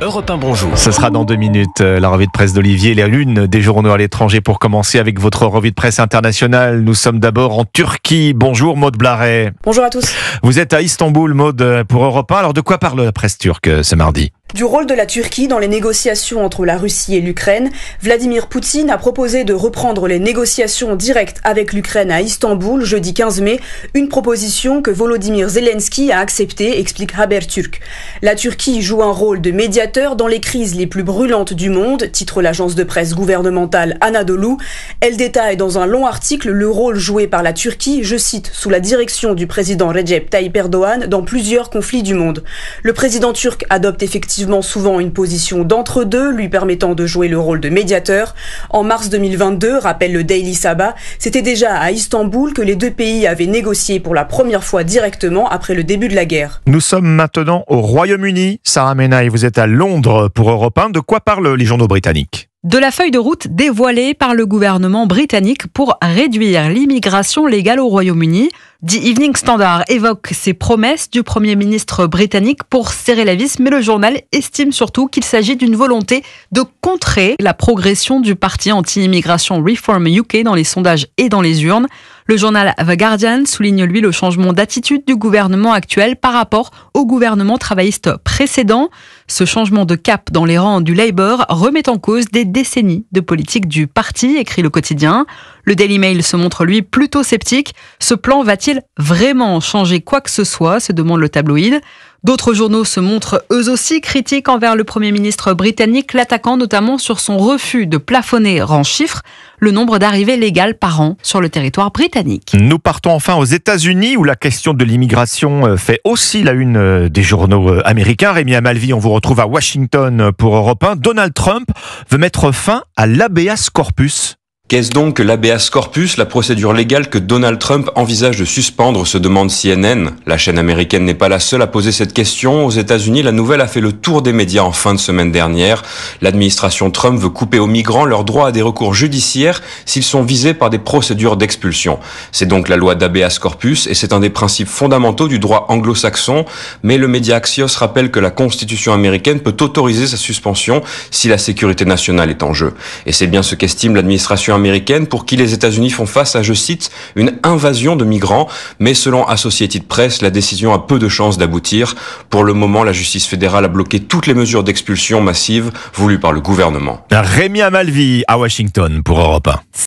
Europe 1, bonjour. Ce sera dans 2 minutes, la revue de presse d'Olivier, la lune des journaux à l'étranger pour commencer avec votre revue de presse internationale. Nous sommes d'abord en Turquie. Bonjour Maud Blaret. Bonjour à tous. Vous êtes à Istanbul, Maud, pour Europe 1. Alors de quoi parle la presse turque ce mardi ? Du rôle de la Turquie dans les négociations entre la Russie et l'Ukraine, Vladimir Poutine a proposé de reprendre les négociations directes avec l'Ukraine à Istanbul jeudi 15 mai, une proposition que Volodymyr Zelensky a acceptée, explique Haberturk. La Turquie joue un rôle de médiateur dans les crises les plus brûlantes du monde, titre l'agence de presse gouvernementale Anadolu. Elle détaille dans un long article le rôle joué par la Turquie, je cite, sous la direction du président Recep Tayyip Erdogan dans plusieurs conflits du monde. Le président turc adopte effectivement souvent une position d'entre-deux, lui permettant de jouer le rôle de médiateur. En mars 2022, rappelle le Daily Sabah, c'était déjà à Istanbul que les deux pays avaient négocié pour la première fois directement après le début de la guerre. Nous sommes maintenant au Royaume-Uni. Sarah Menaille, vous êtes à Londres pour Europe 1. De quoi parlent les journaux britanniques ? De la feuille de route dévoilée par le gouvernement britannique pour réduire l'immigration légale au Royaume-Uni. The Evening Standard évoque ses promesses du Premier ministre britannique pour serrer la vis, mais le journal estime surtout qu'il s'agit d'une volonté de contrer la progression du parti anti-immigration Reform UK dans les sondages et dans les urnes. Le journal The Guardian souligne lui le changement d'attitude du gouvernement actuel par rapport au gouvernement travailliste précédent. Ce changement de cap dans les rangs du Labour remet en cause des décennies de politique du parti, écrit le quotidien. Le Daily Mail se montre lui plutôt sceptique. Ce plan va-t-il vraiment changer quoi que ce soit, se demande le tabloïd. D'autres journaux se montrent eux aussi critiques envers le Premier ministre britannique, l'attaquant notamment sur son refus de plafonner en chiffres le nombre d'arrivées légales par an sur le territoire britannique. Nous partons enfin aux États-Unis où la question de l'immigration fait aussi la une des journaux américains. Rémi Amalvi, on vous retrouve à Washington pour Europe 1. Donald Trump veut mettre fin à l'habeas corpus. Qu'est-ce donc que l'habeas corpus, la procédure légale que Donald Trump envisage de suspendre, se demande CNN. La chaîne américaine n'est pas la seule à poser cette question. Aux États-Unis, la nouvelle a fait le tour des médias en fin de semaine dernière. L'administration Trump veut couper aux migrants leur droit à des recours judiciaires s'ils sont visés par des procédures d'expulsion. C'est donc la loi d'habeas corpus et c'est un des principes fondamentaux du droit anglo-saxon. Mais le média Axios rappelle que la Constitution américaine peut autoriser sa suspension si la sécurité nationale est en jeu. Et c'est bien ce qu'estime l'administration américaine pour qui les États-Unis font face à, je cite, une invasion de migrants. Mais selon Associated Press, la décision a peu de chances d'aboutir. Pour le moment, la justice fédérale a bloqué toutes les mesures d'expulsion massive voulues par le gouvernement. Rémi Amalvi à Washington pour Europe 1.